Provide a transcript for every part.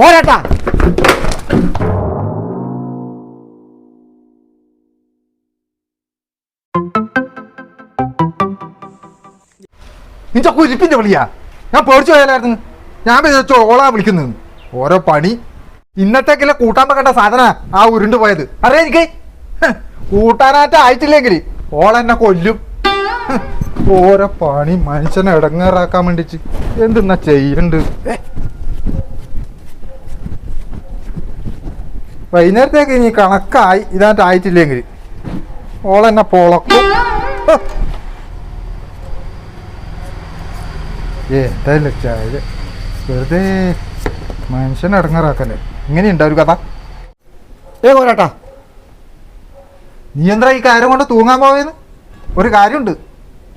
പോരാട്ടാ. നിന്റെ കുരിപ്പിന്റെ വിളിയാ? ഞാൻ പേടിച്ചു പോയാലായിരുന്നു. ഞാൻ വിചാരിച്ചു ഓളാ വിളിക്കുന്നത്. ഓരോ പണി. ഇന്നത്തേക്കില്ല കൂട്ടാൻ വെക്കേണ്ട സാധന ആ ഉരുണ്ട് പോയത്. അറിയാം എനിക്ക്. കൂട്ടാനായിട്ട് ആയിട്ടില്ലെങ്കിൽ ഓളെന്നെ കൊല്ലും. ഓരോ പണി മനുഷ്യനെ ഇടങ്ങേറാക്കാൻ വേണ്ടിച്ച് എന്തെന്നാ ചെയ്യണ്ട്. വൈകുന്നേരത്തേക്ക് ഇനി കണക്കായി ഇതായിട്ട് ആയിട്ടില്ലെങ്കിൽ ഓളെന്നെ പൊളക്കും. എന്തായാലും ചായ വെറുതെ മനുഷ്യനെ ഇടങ്ങാറാക്കല്ലേ. ഇങ്ങനെയുണ്ടാ ഒരു കഥ? പോരാട്ടാ, നീ എന്താ ഈ കാര്യം കൊണ്ട് തൂങ്ങാൻ പോയെന്ന്? ഒരു കാര്യമുണ്ട്,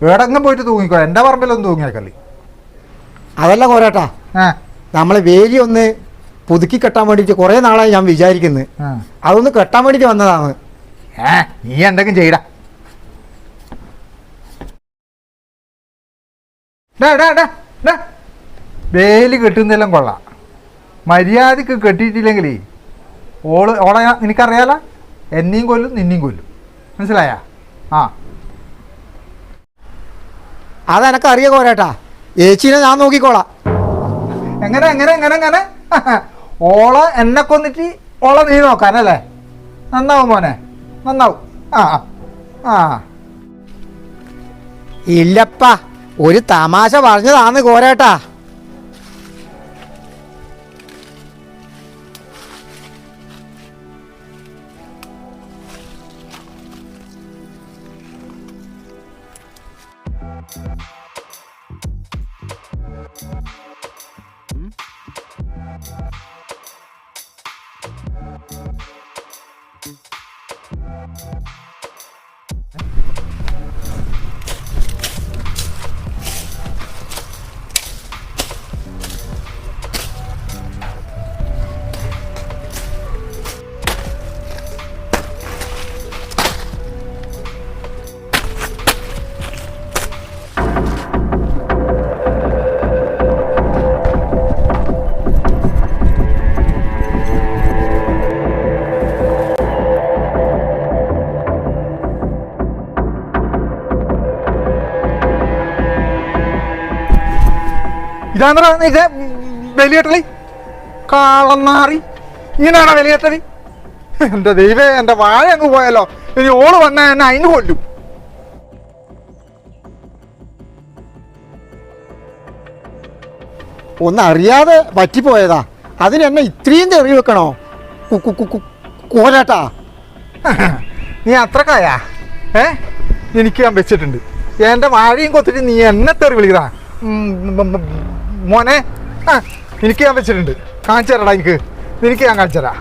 എവിടെങ്ങും പോയിട്ട് തൂങ്ങിക്കോ, എൻ്റെ പറമ്പിലൊന്നും തൂങ്ങിയേക്കല്ലേ. അതല്ല കോരാട്ടാ, നമ്മളെ വേലി ഒന്ന് പുതുക്കി കെട്ടാൻ വേണ്ടിയിട്ട് കുറേ നാളായി ഞാൻ വിചാരിക്കുന്നത്. അതൊന്ന് കെട്ടാൻ വേണ്ടിയിട്ട് വന്നതാണ്. നീ എന്തെങ്കിലും ചെയ്യടാ. വേലി കെട്ടുന്നെല്ലാം കൊള്ളാം. മര്യാദക്ക് കെട്ടിയിട്ടില്ലെങ്കിൽ ഓളെ നിനക്കറിയാല, എന്നെയും കൊല്ലും നിന്നെയും കൊല്ലും. മനസ്സിലായ? അതെനക്കറിയാം കോരാട്ടാ, ഏച്ചീനെ ഞാൻ നോക്കിക്കോളാം. എങ്ങനെ എങ്ങനെ എങ്ങനെ എങ്ങനെ ഓളെ എന്നെ കൊന്നിട്ട് ഓളെ നീ നോക്കാനല്ലേ? നന്നാവും മോനെ, നന്നാവും. ഇല്ലപ്പാ, ഒരു തമാശ പറഞ്ഞതാന്ന് കോരാട്ടാ. ഇതാ ഇത് വലിയേട്ടലി കാളന്നാറി. ഇങ്ങനെയാണോ വലിയേട്ടലി? എൻ്റെ ദൈവേ, എൻ്റെ വാഴ അങ്ങ് പോയല്ലോ. ഇനി ഓള് വന്നാൽ എന്നെ അതിന് കൊല്ലും. ഒന്നറിയാതെ പറ്റിപ്പോയതാ, അതിന് എന്നെ ഇത്രയും തെറി വെക്കണോ കോരാട്ടാ? നീ അത്രക്കായാ? എനിക്ക് ഞാൻ വെച്ചിട്ടുണ്ട്. എൻ്റെ വാഴയും കൊത്തിട്ട് നീ എന്നെ തെറി വിളിക്കടാ മോനെ. എനിക്ക് ഞാൻ വെച്ചിട്ടുണ്ട്. കാണിച്ചു തരടാ എനിക്ക് ഞാൻ കാണിച്ചു തരാം.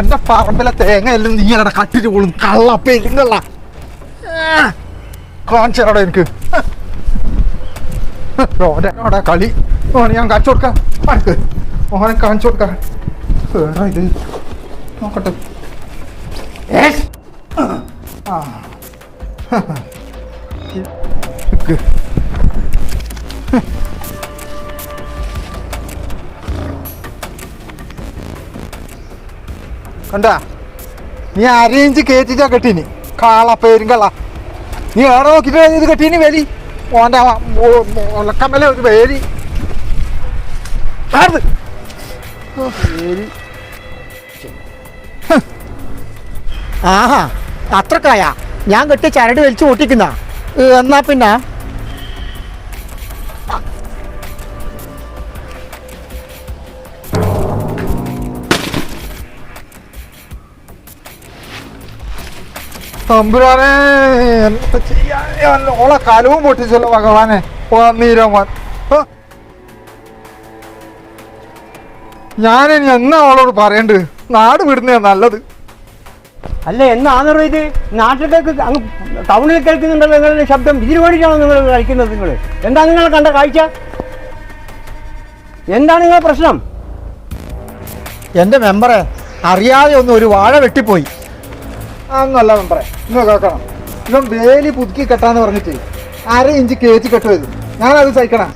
എൻ്റെ പറമ്പിലെ തേങ്ങ എല്ലാം നീ എടാ കട്ടിട്ട് പോളും. കള്ള പെരുങ്ങള്ള കാണിച്ചു തരടാ എനിക്ക്. ഓടെ കളി ഓനെ ഞാൻ കാണിച്ചു കൊടുക്കാം. ഓനെ കാണിച്ചു കൊടുക്കാം. വേറെ ഇത് നോക്കട്ടെ. കണ്ടാ, നീ അരയിഞ്ച് കയറ്റിട്ടാ കെട്ടീനി. കാള പേരും നീ ഏറെ നോക്കിട്ട് ഇത് കെട്ടീനി വേലി. ഓൻ്റെ ഒലക്കമ്മല ഒരു വേലി. ആഹാ, അത്രക്കായ ഞാൻ കെട്ടി ചരട് വലിച്ചു പൊട്ടിക്കുന്ന. എന്നാ പിന്നെ തമ്പുരാനെ, എന്താ ചെയ്യാൻ? ഓളെ കലവും പൊട്ടിച്ചല്ലോ ഭഗവാനെ. നീരമാൻ, ഞാനിനി എന്നാ അവളോട് പറയണ്ട്? നാട് വിടുന്നതാ നല്ലത്. അല്ല, എന്നാണെന്നോ ഇത്? നാട്ടിലേക്ക് അങ്ങ് ടൗണിൽ കേൾക്കുന്നുണ്ടല്ലോ നിങ്ങളുടെ ശബ്ദം. ഇതിനു വേണ്ടിയിട്ടാണോ നിങ്ങൾ കളിക്കുന്നത്? നിങ്ങൾ എന്താ നിങ്ങൾ കണ്ട കാഴ്ച? എന്താണ് നിങ്ങളുടെ പ്രശ്നം? എൻ്റെ മെമ്പറെ, അറിയാതെ ഒന്ന് ഒരു വാഴ വെട്ടിപ്പോയി. അതൊന്നല്ല മെമ്പറെ, നിങ്ങൾ കേൾക്കണം. ഇവൻ വേലി പുതുക്കി കെട്ടാന്ന് പറഞ്ഞിട്ട് 1/2 ഇഞ്ച് കയറ്റി കെട്ടുപോയത്. ഞാനത് സഹിക്കണം.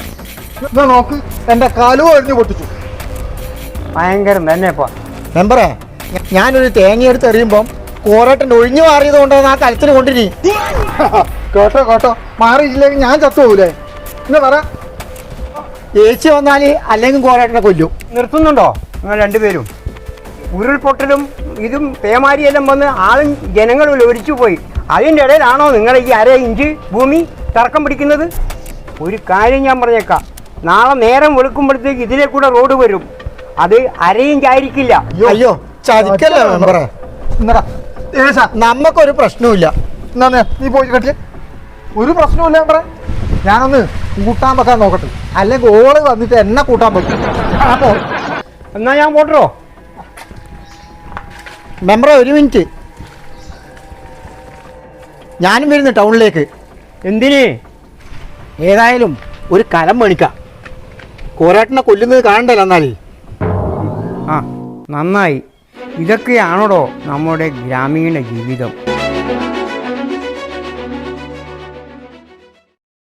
ഇത് നോക്ക് എന്റെ കാലും ഒഴിഞ്ഞു പൊട്ടിച്ചു. ഭയങ്കരം തന്നെ ഇപ്പൊ. മെമ്പറേ, ഞാനൊരു തേങ്ങ എടുത്ത് എറിയുമ്പം കോരട്ടൻ ഒഴിഞ്ഞു മാറിയത് കൊണ്ടാണ് ആ കലത്തിന് കൊണ്ടിരി. കേട്ടോ കേട്ടോ, മാറിയില്ലെങ്കിൽ ഞാൻ ചത്തുപോകൂലേ? എന്നാ പറ. ഏച്ചി വന്നാൽ അല്ലെങ്കിൽ കോരട്ടനെ കൊല്ലും. നിർത്തുന്നുണ്ടോ നിങ്ങൾ രണ്ടുപേരും? ഉരുൾപൊട്ടലും ഇതും പേമാരിയെല്ലാം വന്ന് ആളും ജനങ്ങളും ഒലിച്ചു പോയി. അതിൻ്റെ ഇടയിലാണോ നിങ്ങൾ ഈ 1/2 ഇഞ്ച് ഭൂമി തർക്കം പിടിക്കുന്നത്? ഒരു കാര്യം ഞാൻ പറഞ്ഞേക്കാം, നാളെ നേരം വെളുക്കുമ്പോഴത്തേക്ക് ഇതിലെ കൂടെ റോഡ് വരും. അത് 1/2 ഇഞ്ച് ആയിരിക്കില്ല. അയ്യോ ചതിക്കല്ലേ മെമ്പറേ. എന്നടാ നമ്മക്കൊരു പ്രശ്നവുമില്ല. എന്നാ നീ പോയി കെട്ടി. ഒരു പ്രശ്നമില്ല മെമ്പറേ. ഞാനൊന്ന് കൂട്ടാൻ വെക്കാൻ നോക്കട്ടെ, അല്ലെങ്കിൽ ഓള് വന്നിട്ട് എന്നെ കൂട്ടാൻ വെക്കും. അപ്പോ എന്നാ ഞാൻ പോട്ടോ. മെമ്പറേ ഒരു മിനിറ്റ്, ഞാനും വരുന്നു ടൗണിലേക്ക്. എന്തിന്? ഏതായാലും ഒരു കലം മേണിക്കാം. കോരാട്ടിനെ കൊല്ലുന്നത് കാണണ്ടല്ലോ എന്നാലേ. ആ നന്നായി. ഇതൊക്കെയാണോടോ നമ്മുടെ ഗ്രാമീണ ജീവിതം.